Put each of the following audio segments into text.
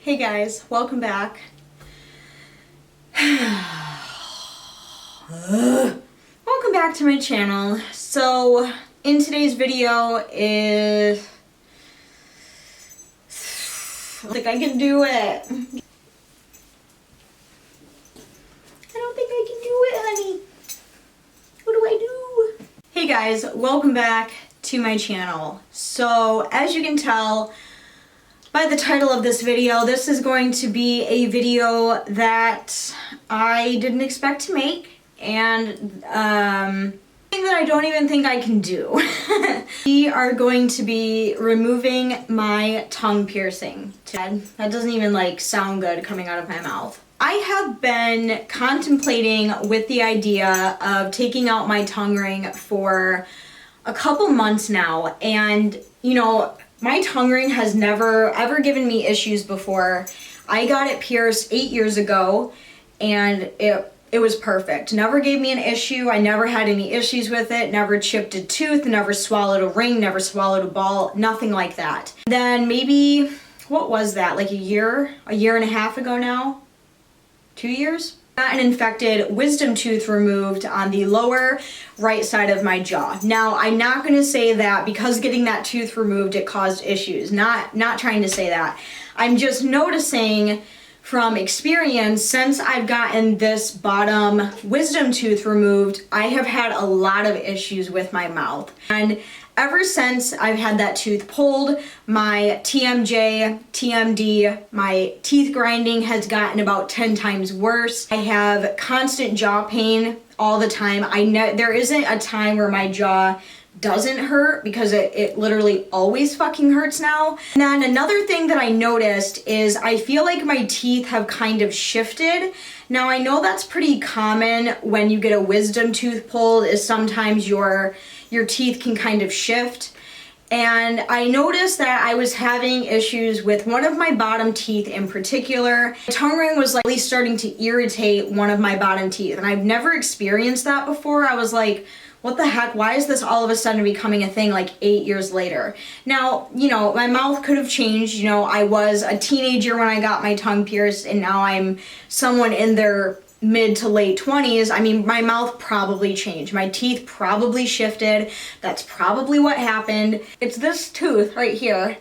Hey guys, welcome back. Welcome back to my channel. So, in today's video is... I think I can do it. I don't think I can do it, honey. What do I do? Hey guys, welcome back to my channel. So, as you can tell by the title of this video, this is going to be a video that I didn't expect to make, and something that I don't even think I can do. We are going to be removing my tongue piercing. That doesn't even sound good coming out of my mouth. I have been contemplating with the idea of taking out my tongue ring for a couple months now, and you know, my tongue ring has never ever given me issues before. I got it pierced 8 years ago and it was perfect. Never gave me an issue. I never had any issues with it. Never chipped a tooth, never swallowed a ring, never swallowed a ball, nothing like that. Then maybe, what was that? Like a year and a half ago now? 2 years? Got an infected wisdom tooth removed on the lower right side of my jaw. Now, I'm not going to say that because getting that tooth removed it caused issues. Not trying to say that. I'm just noticing from experience, since I've gotten this bottom wisdom tooth removed, I have had a lot of issues with my mouth. And ever since I've had that tooth pulled, my TMJ, TMD, my teeth grinding has gotten about 10 times worse. I have constant jaw pain all the time. There isn't a time where my jaw doesn't hurt because it literally always fucking hurts now. And then another thing that I noticed is I feel like my teeth have kind of shifted. Now I know that's pretty common when you get a wisdom tooth pulled, is sometimes your teeth can kind of shift. And I noticed that I was having issues with one of my bottom teeth in particular. My tongue ring was really starting to irritate one of my bottom teeth, and I've never experienced that before. I was like, what the heck? Why is this all of a sudden becoming a thing 8 years later? Now, you know, my mouth could have changed. You know, I was a teenager when I got my tongue pierced, and now I'm someone in their mid to late 20s. I mean, my mouth probably changed. My teeth probably shifted. That's probably what happened. It's this tooth right here.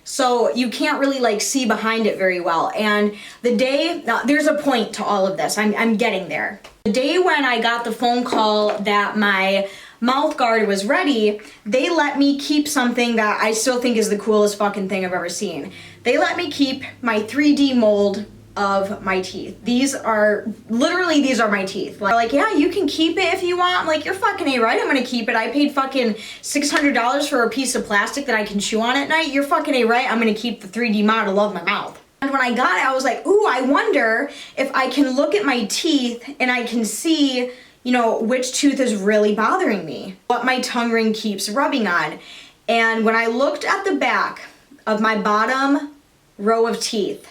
So you can't really see behind it very well. And the day, now there's a point to all of this. I'm getting there. The day when I got the phone call that my mouth guard was ready, they let me keep something that I still think is the coolest fucking thing I've ever seen. They let me keep my 3D mold of my teeth. These are my teeth. Like, yeah, you can keep it if you want. I'm like, you're fucking A right, I'm gonna keep it. I paid fucking $600 for a piece of plastic that I can chew on at night. You're fucking A right, I'm gonna keep the 3D model of my mouth. And when I got it, I was like, ooh, I wonder if I can look at my teeth and I can see, you know, which tooth is really bothering me, what my tongue ring keeps rubbing on. And when I looked at the back of my bottom row of teeth,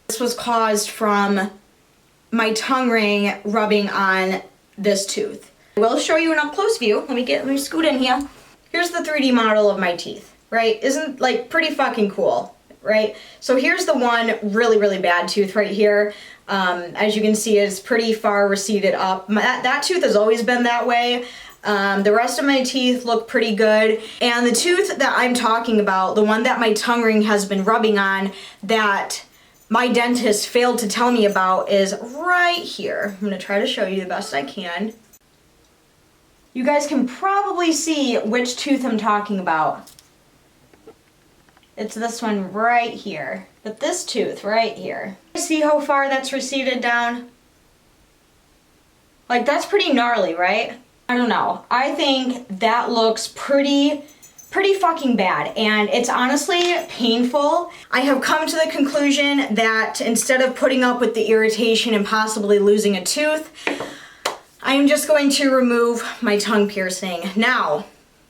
this was caused from my tongue ring rubbing on this tooth. I will show you an up close view. Let me scoot in here. Here's the 3D model of my teeth, right? Isn't pretty fucking cool, right? So here's the one really bad tooth right here. As you can see, it's pretty far receded up. That tooth has always been that way. The rest of my teeth look pretty good. And the tooth that I'm talking about, the one that my tongue ring has been rubbing on, that my dentist failed to tell me about, is right here. I'm gonna try to show you the best I can. You guys can probably see which tooth I'm talking about. It's this one right here. But this tooth right here. See how far that's receded down? That's pretty gnarly, right? I don't know. I think that looks pretty fucking bad, and it's honestly painful. I have come to the conclusion that instead of putting up with the irritation and possibly losing a tooth, I am just going to remove my tongue piercing. Now,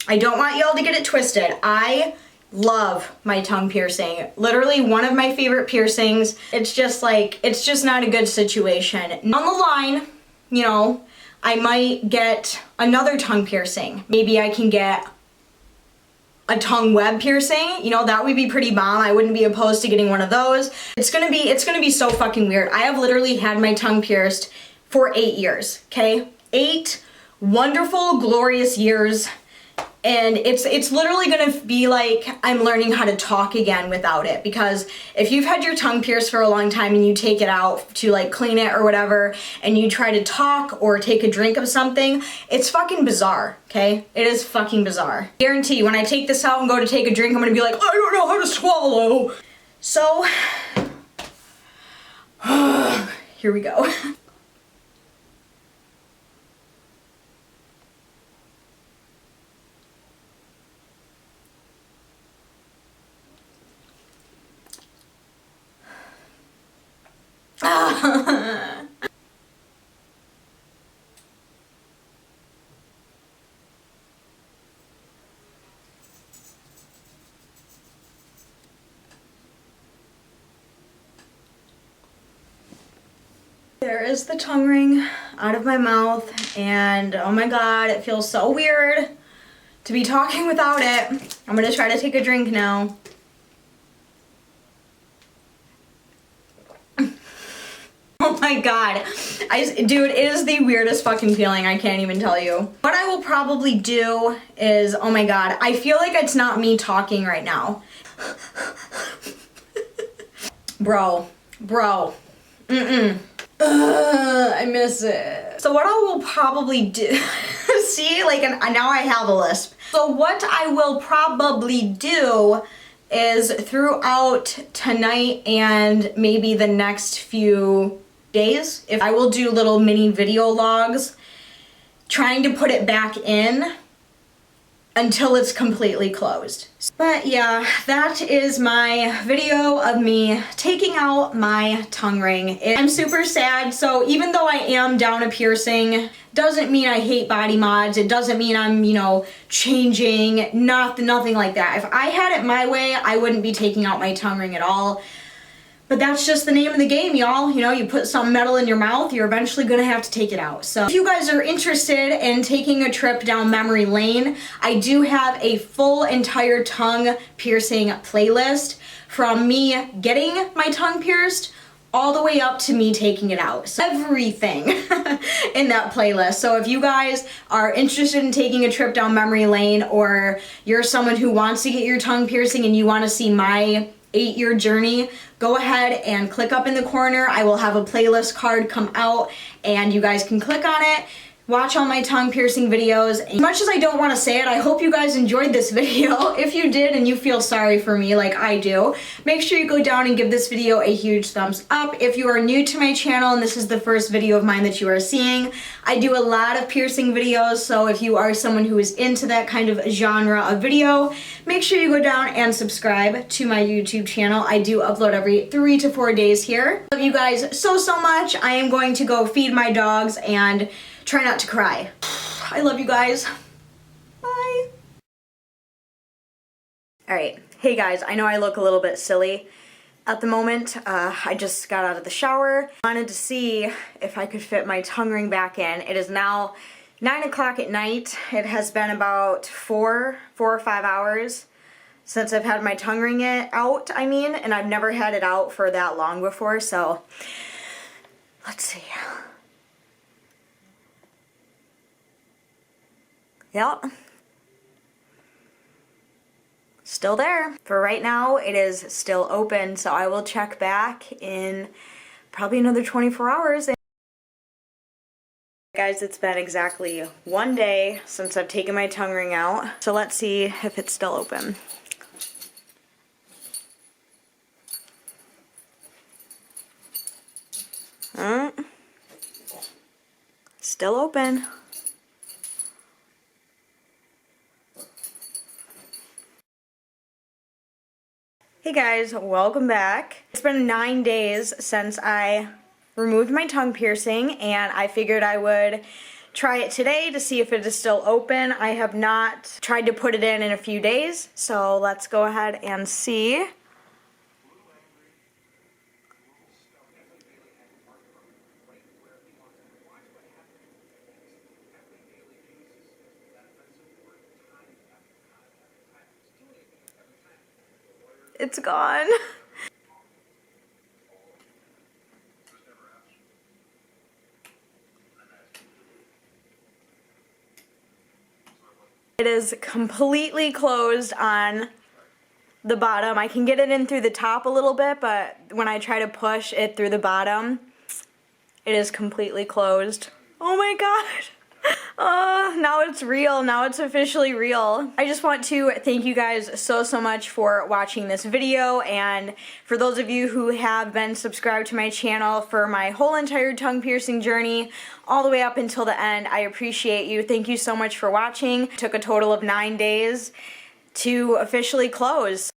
I don't want y'all to get it twisted. I love my tongue piercing. Literally one of my favorite piercings. It's just not a good situation. On the line, you know, I might get another tongue piercing. Maybe I can get a tongue web piercing, you know, that would be pretty bomb. I wouldn't be opposed to getting one of those. It's gonna be so fucking weird. I have literally had my tongue pierced for 8 years, okay? 8 wonderful, glorious years. And it's literally gonna be like I'm learning how to talk again without it, because if you've had your tongue pierced for a long time and you take it out to like clean it or whatever, and you try to talk or take a drink of something, it's fucking bizarre, okay? It is fucking bizarre. Guarantee when I take this out and go to take a drink, I'm gonna be like, I don't know how to swallow. So, here we go. There is the tongue ring out of my mouth, and oh my god, it feels so weird to be talking without it. I'm gonna try to take a drink now. Oh my god. Dude, it is the weirdest fucking feeling, I can't even tell you. What I will probably do is, oh my god, I feel like it's not me talking right now. Bro. I miss it. So what I will probably do, see, like, now I have a lisp. So what I will probably do is throughout tonight and maybe the next few days, if I will do little mini video logs trying to put it back in until it's completely closed. But yeah, that is my video of me taking out my tongue ring. I'm super sad, so even though I am down a piercing, doesn't mean I hate body mods. It doesn't mean I'm, you know, changing, nothing like that. If I had it my way, I wouldn't be taking out my tongue ring at all. But that's just the name of the game, y'all. You know, you put some metal in your mouth, you're eventually gonna have to take it out. So if you guys are interested in taking a trip down memory lane, I do have a full entire tongue piercing playlist from me getting my tongue pierced all the way up to me taking it out. So everything in that playlist. So if you guys are interested in taking a trip down memory lane, or you're someone who wants to get your tongue piercing and you wanna see my 8-year journey, go ahead and click up in the corner. I will have a playlist card come out and you guys can click on it, watch all my tongue piercing videos. As much as I don't want to say it, I hope you guys enjoyed this video. If you did and you feel sorry for me like I do, make sure you go down and give this video a huge thumbs up. If you are new to my channel and this is the first video of mine that you are seeing, I do a lot of piercing videos, so if you are someone who is into that kind of genre of video, make sure you go down and subscribe to my YouTube channel. I do upload every 3 to 4 days here. Love you guys so much. I am going to go feed my dogs and try not to cry. I love you guys. Bye. Alright, hey guys, I know I look a little bit silly at the moment. I just got out of the shower. Wanted to see if I could fit my tongue ring back in. It is now 9 o'clock at night. It has been about 4 or 5 hours since I've had my tongue ring out, and I've never had it out for that long before, so let's see. Yep. Still there. For right now, it is still open, so I will check back in probably another 24 hours. Guys, it's been exactly 1 day since I've taken my tongue ring out, so let's see if it's still open. Still open. Hey guys, welcome back. It's been 9 days since I removed my tongue piercing, and I figured I would try it today to see if it is still open. I have not tried to put it in a few days, so let's go ahead and see. It's gone. It is completely closed on the bottom. I can get it in through the top a little bit, but when I try to push it through the bottom, it is completely closed. Oh my god. Now it's real. Now it's officially real. I just want to thank you guys so much for watching this video, and for those of you who have been subscribed to my channel for my whole entire tongue piercing journey all the way up until the end, I appreciate you. Thank you so much for watching. It took a total of 9 days to officially close.